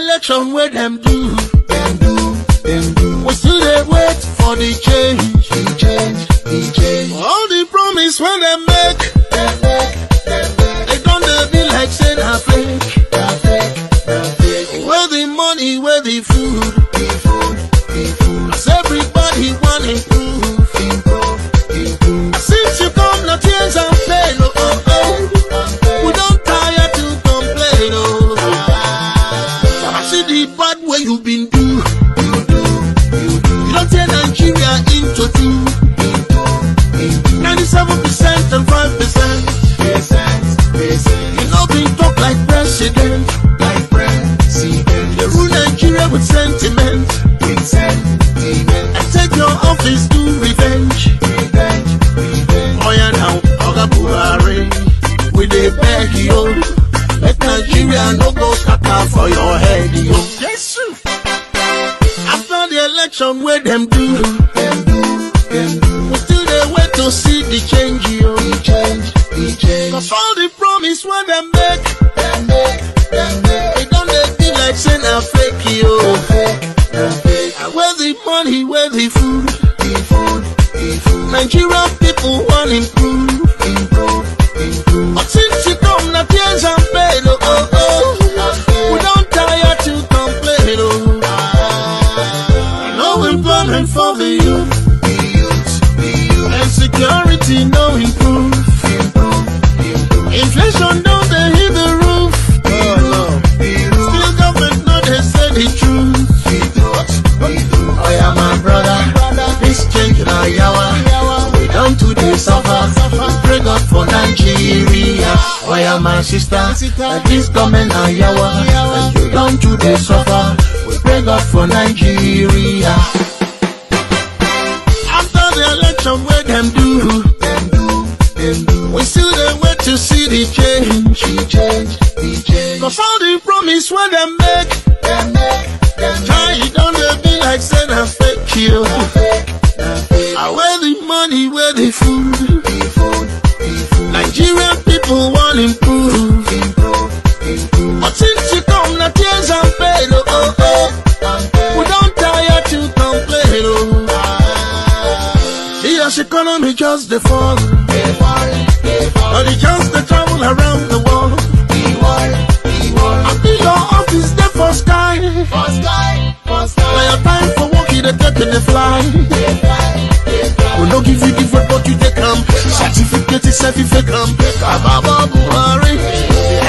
election where them do. We still they wait for the change. All the promise when they make, they don't be like saying a fake. Where the money, where the food. Cause everybody want improve. Since you come, no tears and pain. We don't tire to complain. I see the bad way you've been do. You don't turn Nigeria into two. 97% and 5%. You know been talk like president. They rule Nigeria with sentiment. And take your office to revenge. Oh yeah now, Oga Buhari, we dey beg you. Let Nigeria no go scatter for your head, yo. Yes, after the election, where them do, we still dey wait to see the change, yo. Cause all the promise when they make, they don't feel like saying a fake, yo. And where the money, where the food. Nigerian people want improve. But since you come, na tears and pain, we don't tire to complain, no employment for the youth. And security no improve. Inflation don't they hit the roof. Still government no they say the truth. Oh yeah my brother, this change na yawa. We don't today suffer. Pray God for Nigeria. Oh yeah my sister, this government na yawa. And you don't today suffer. We pray God for Nigeria. After the election where them do, we still dey wait to see the change. Cause all the promise when they make, try don't they be like saying a fake you. Where the money, where the food. Nigerian people want improve. But since you come, na tears and pain, we don't tire to complain, the economy just the fall. But it just the travel around the world. I think your office there for sky. Now your time for working the take and the fly. We don't give you different but you take them. Certificate is certificate. Baba Buhari,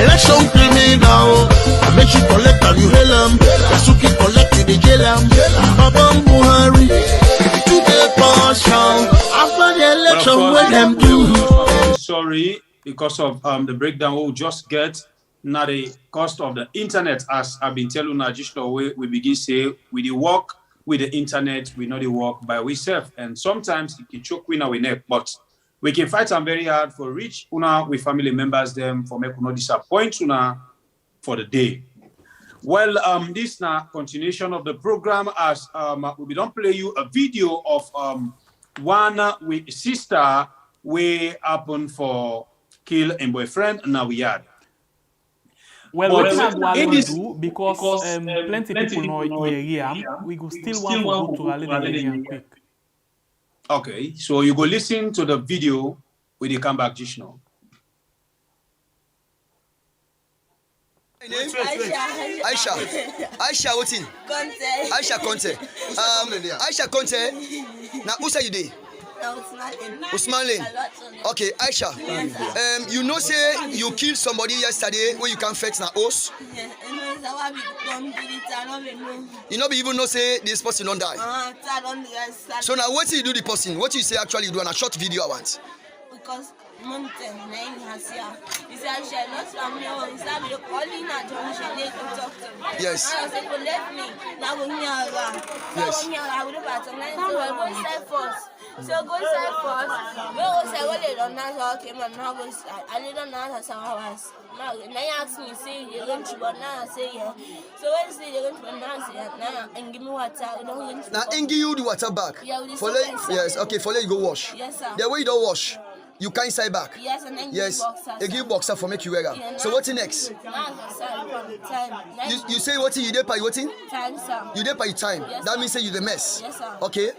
election criminal. I make you collect and you hail them. Yasuki collect you the jail them. Baba Buhari, to the partial. After the election what them do. Sorry, because of the breakdown we'll just get. Now the cost of the internet, as I've been telling you, just the way we begin say, we the work with the internet, we know the work by ourselves, and sometimes it can choke we our neck, but we can fight them very hard for reach una with family members them for make no disappoint una for the day. Well, this now continuation of the program as we don't play you a video of one with sister we happen for kill and boyfriend now we had. Well, what we do because plenty people know area, we go still want to go to a little area quick. Okay, so you go listen to the video when you come back just now. Aisha, what's in? Conte. Aisha Conte. Aisha Conte. Now, who say you dey? Usman Lane. Okay, Aisha. You know say you killed somebody yesterday where you can't fetch na house. You know be even know say this person don't die. So now what do you do the person? What you say actually you do on a short video I want? Because mountain name has here. He said she not family or he said you calling her to talk to me. Yes. I said you left me. Now go here around. Yes. I would have got some nice to go inside first. So go inside first. We go say what they don't know okay man now go I don't know how hours. Now they ask me say you're going to banana say yeah. So when say they're going to banana say now and give me water. Now and give you the water back. Yeah, for let, yes, okay, for let you go wash. Yes sir. The way you don't wash. You can't inside back. Yes, and then Yes. give boxer. They give boxer for make you wear am. Yeah, So what's next? Now I start from time. You say what you dey by what? Time, sir. You dey by time. Yes, That sir. means say you the mess. Yes, sir. Okay.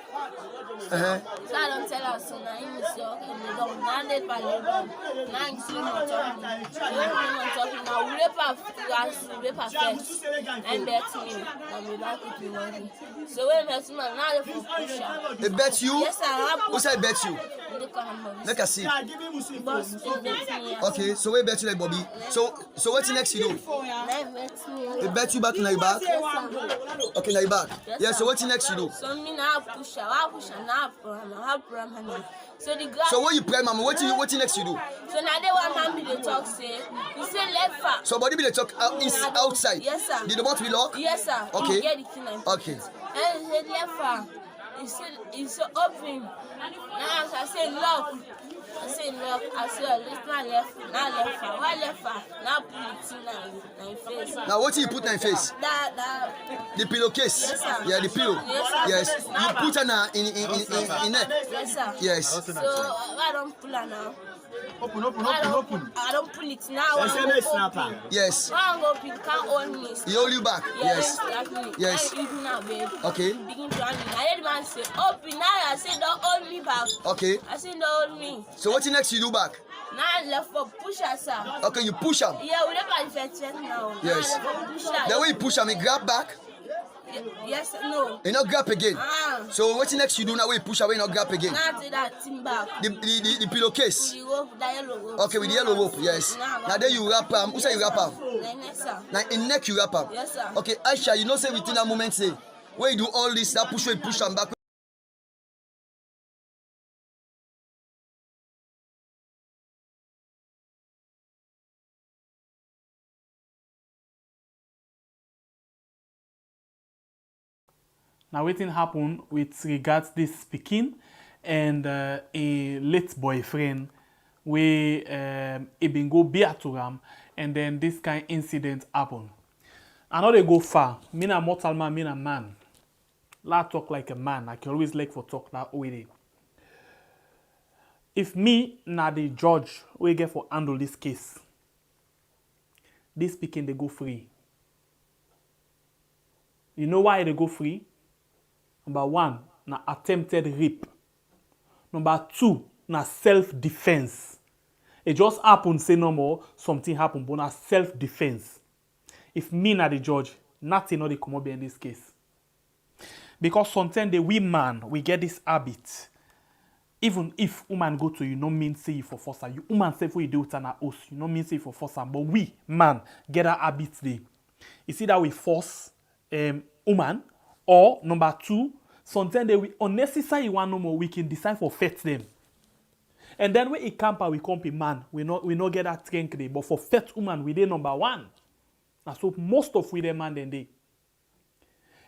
So I don't tell us so now him say okay, they don't. Now they pay them. Now you see not talking. So when we not talking now, we paper first. And bet me. And we back with you money. So when bet me now the push up. They bet you? Yes, sir. Who said bet you? Let us see. Boss, they bet me. Okay, so we bet you like Bobby. So what's next you do? They bet me. They bet you back in your back? Yes, sir. Okay, now you back. Yes, Yeah, sir. so what's next you do? So me now push up. I push up now. I have problem. So the grass. So when you pray, mama, what next you do? So now they want man be the talk say. You say left far. So body be the talk outside. Yes, sir. Did the mouth be locked? Yes, sir. Okay. You get the key and Okay. and he left far. It's so open. Now I say lock. I say lock. I say left my left. Now left far. Why left far? Now put it in my face. Now what do you put in your face? That. The pillowcase. Yes, sir. Yeah, the pillow. Yes, sir. Yes. You put her in neck. Yes, sir. Yes. So I don't pull her now. Open. I don't pull it now. I snapper. Yes. don't go pick. Can't hold me. He hold you back. Yes. Yes. I even now, babe. Okay. Begin to hand me. I heard the man say, open now. I said, don't hold me back. Okay. I said, don't hold me. So what next you do back? Now I left for push her, sir. Okay, you push him. Yeah, we don't have to now. Yes. Now I left for push her. Then when you push him, he grab back. Yes, no. He not grab again. So what next you do now when you push away, not grab again? Now take that thing back. The pillowcase. The rope, the yellow rope. Okay, with the yellow rope, yes. Now then you wrap him. Who say you wrap him? Then next, sir. Now in neck you wrap him. Yes, sir. Okay, Aisha, you know say within that moment say, when you do all this, that push him back. Now, wetin happen with regards this speaking and a late boyfriend where he been go beer to am, and then this kind incident happen. I know they go far. Me na mortal man, me na man. La talk like a man. I can always like for talk that way. If me na the judge we get for handle this case, this speaking they go free. You know why they go free? Number one, na attempted rape. Number two, na self-defense. It just happen, say no more, something happen, but na self-defense. If me na the judge, nothing no dey come up in this case. Because sometimes the women, we get this habit. Even if woman go to you, no mean say you for force her. You woman say for you do it an house, you no mean say you for force her. But we, man, get that habit there. You see that we force woman, or number two, sometimes they will unnecessary one no more, we can decide for fet them. And then when it camper, we come a man, we not get that strength there. But for fet woman, we dey number one. And so most of we them man then they.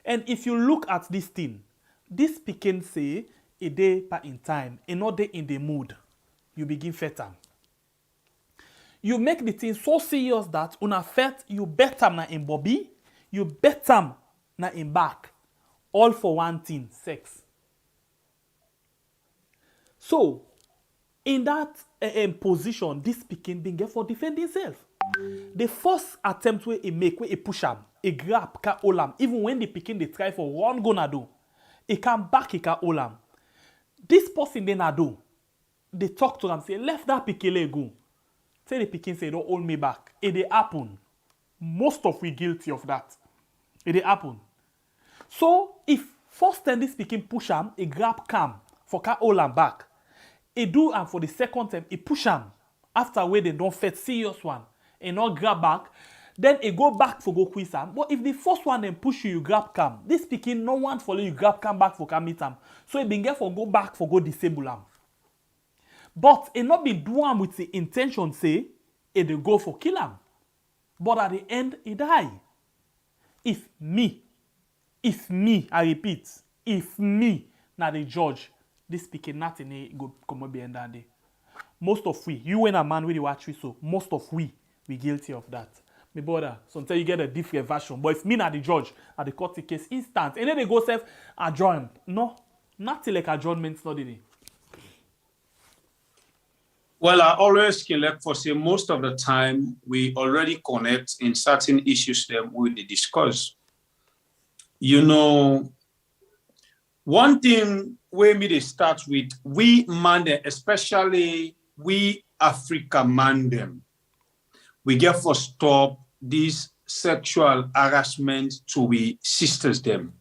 And if you look at this thing, this pikin say a day per in time, another day in the mood, you begin fet am. You make the thing so serious that una fet, you bet am na in bobby, you bet am na in back. All for one thing, sex. So, in that position, this pikin been get for defend himself. The first attempt where he make, where he push him, he grab, can hold him. Even when the pikin they try for one gonna do, he come back, he can hold him. This person then a do, they talk to him, say, left that pikin go. Say the pikin say, don't hold me back. It dey happen. Most of we guilty of that. It dey happen. So, if first time this pikin push him, he grab cam for can hold him back. He do am for the second time, he push him. After where they don't fet serious one, he not grab back, then he go back for go quiz him. But if the first one then push you, you grab cam. This pikin no one follow you grab cam back for can meet him. So he been get for go back for go disable him. But he not be do am with the intention say, he dey go for kill him. But at the end, he die. If me, I repeat, if me, na the judge, this pikin nothing go come up behind that day. Most of we, you and a man with the watch so most of we guilty of that. My brother, sometimes you get a different version. But if me na the judge, at the court the case instant, and then they go self adjourn. No, nothing like adjournment, not the day. Well, I always can like for say most of the time we already connect in certain issues that we discuss. You know, one thing where me they start with, we man them, especially we Africa man them, we get for stop this sexual harassment to we sisters them.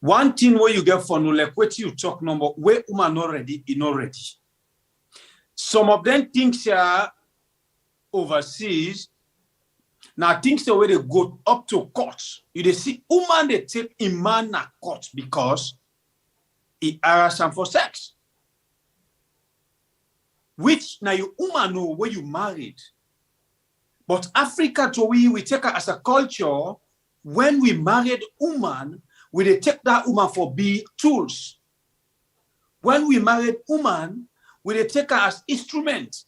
One thing where you get for no like what you talk number where woman already in already. Some of them things are overseas. Now things the way they go up to court. You they see woman they take a man na court because he harass them for sex. Which now you woman know where you married. But Africa to we take her as a culture when we married woman. We they take that woman for be tools. When we married woman, we they take her as instrument.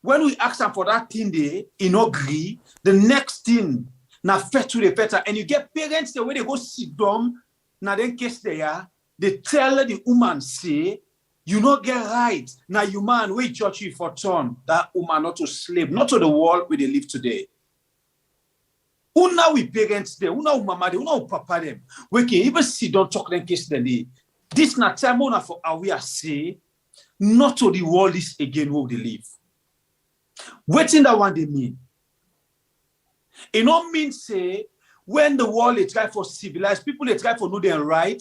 When we ask them for that thing they agree, the next thing na fet to the better. And you get parents the way they go sit down, now then case they are, they tell the woman say, you not get right. Now you man, we judge you for turn that woman not to slave, not to the world where they live today. Una we parents there, una mama there, una papa them. We can even sit down talk them case then they. This na time una for we are say, not to the world is again where they live. Waiting that one they mean. It don't mean say when the world they try for civilized people, they try for know their right,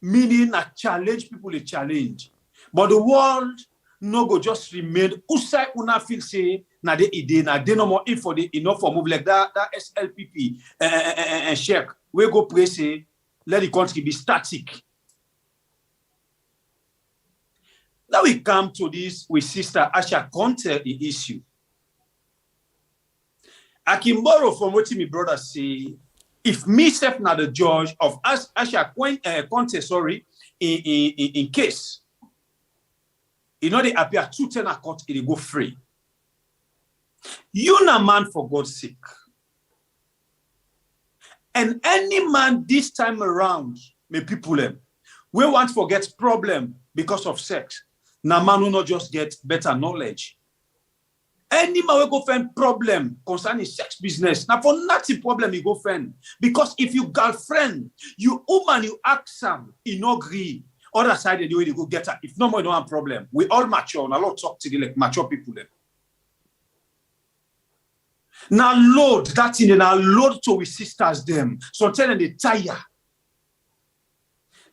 meaning a challenge people they challenge. But the world no go just remain. Usai una feel say na de ide na de no more info de enough for move like that SLPP and check. We go pray say let the country be static. Now we come to this with Sister Asha Conte the issue. I can borrow from what my brother say. If me self not the judge of Asha Conte, sorry, in case, you know they appear 210 a court, it go free. You na man for God's sake. And any man this time around, may people them, we want to forget problem because of sex. Na man will not just get better knowledge. Any man will go find problem concerning sex business. Now for nothing problem you go find. Because if you girlfriend, you woman, you ask some, you no agree. Other side the way they go get her. If no more, you don't have problem. We all mature. And a lot talk to the like mature people them. Now load that in now load to we sisters them. So tell them they tire.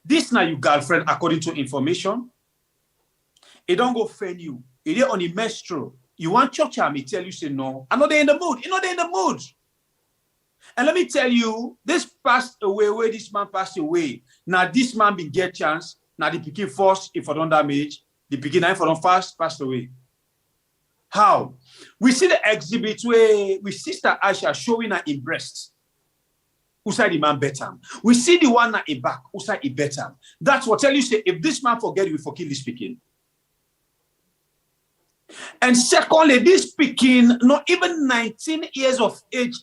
This now you girlfriend according to information. It don't go friend you. It is on the menstrual. You want church me tell you say no. I'm not in the mood. You're not in the mood. And let me tell you, this passed away where this man passed away. Now this man been get chance. Now the pikin first, if I don't damage, the pikin if I don't fast, passed away. How? We see the exhibit where we Sister Asha showing her in breast. Who said the man better? We see the one in back. Who said it better? That's what tell you say if this man forget, we for kill this pikin. And secondly, this pikin, not even 19 years of age,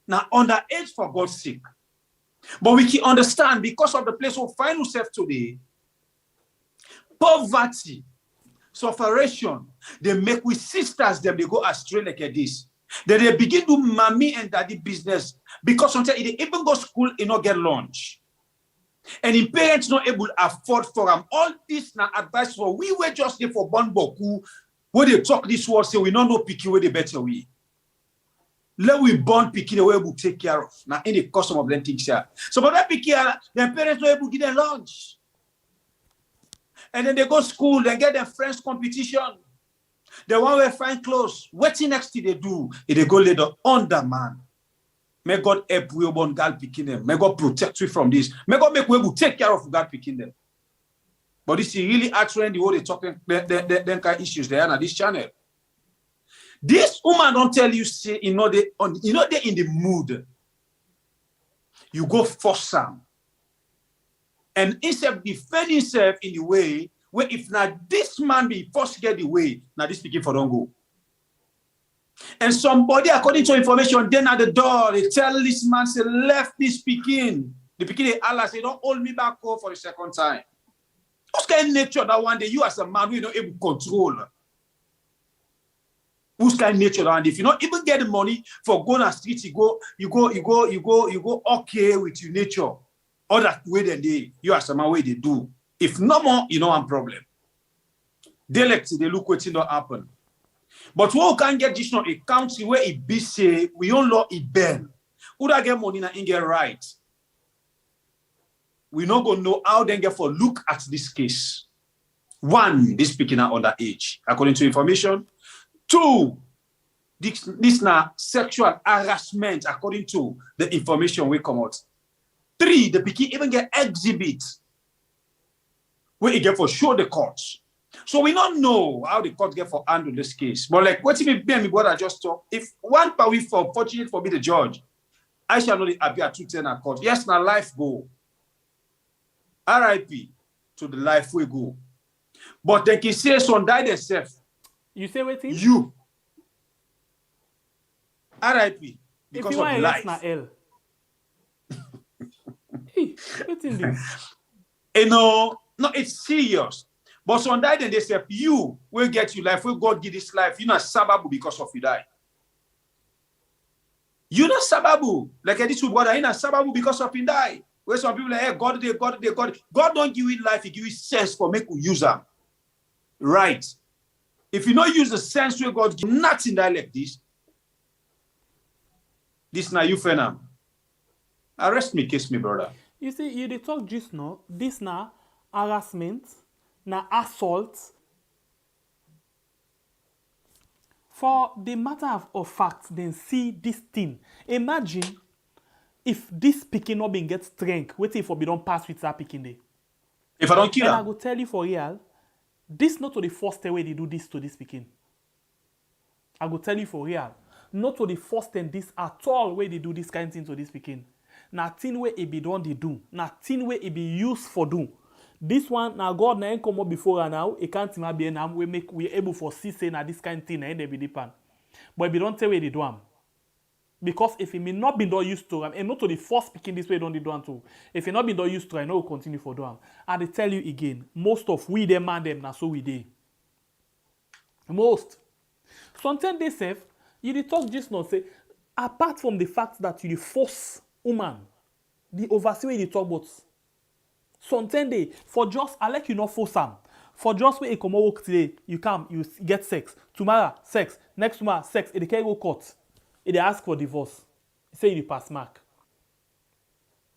now underage for God's sake. But we can understand because of the place we find ourselves today, poverty, sufferation, they make with sisters them, they go astray like this. Then they begin to mommy and daddy business because sometimes they even go school and not get lunch. And in parents not able to afford for them. All this now advice for we were just there for born boku where they talk this word say we don't know picky where the better we. Let we born picky the way we take care of. Now in the custom of them things here. So but that picky their parents not able to give them lunch. And then they go school, they get their friends competition. The one where find clothes. What's next thing they do? They go later on the man. May God help we born girl picking them. May God protect you from this. May God make we take care of God picking them. But this is really actually the way they talk them kind of issues there on this channel. This woman don't tell you say they in the mood. You go force some. And instead of defend himself in the way where if not this man be forced to get the way, now this speaking for don't go. And somebody, according to information, then at the door, they tell this man, say, left this speaking. The speaking, Allah say, don't hold me back for the second time. Whose kind of nature that one day you as a man will not able to control? Whose kind of nature that one day, if you not even get the money for going on the street, you go okay with your nature. All that way then you as a man way they do. If no more, you know, one problem. They look what it not happen. But we can get this now a country where it be say we don't law it bend. Who that get money and get right? We not gonna know how they get for look at this case. One, this speaking at underage, according to information. Two, this now sexual harassment, according to the information we come out. Three, the pikin even get exhibit where it get for show the courts. So we don't know how the court get for handle this case. But like what me me brother just talk, if one power for fortunate for me the judge, I shall not appear to 10 at court. Yes, now life go. R.I.P. to the life we go. But they can say son die themselves. You say waiting? You. R.I.P. because if you of life. Na L. Hey, waiting this. You know, no, it's serious. But son die then they say you will get you life. Will God give this life? You not sababu because of you die. You not sababu. Like this brother, you not sababu because of you die. Where some people like, hey, God don't give you life, he give you sense for make you use them. Right. If you don't use the sense where God give nothing that like this now you fenam. Arrest me, kiss me, brother. You see, you they talk just now, this now harassment, now assault. For the matter of fact, then see this thing. Imagine if this picking not being get strength, waiting for me don't pass with that picking day. If I don't kill and him. I go tell you for real, this not to the first way they do this to this picking. I go tell you for real, not to the first time this at all way they do this kind of thing to this picking. Nothing way it be done they do. Nothing way it be used for do. This one now God na ain't come up before and now it can't even be now we able for see say na this kind of thing and they be depend. But if you don't tell where they do them. Because if it may not be done used to, and not to the first speaking this way, don't do one too. If it not been done used to, I know will continue for doing. And I tell you again, most of we them man them now so we dey. Most. Sometimes they say, you dey talk just now say, apart from the fact that you dey force woman, the oversee way you dey talk about. Sometimes they for just I like you not force them. For just where you come work today, you come, you get sex. Tomorrow, sex. Next tomorrow, sex. It can't go court. They ask for divorce. Say you pass mark.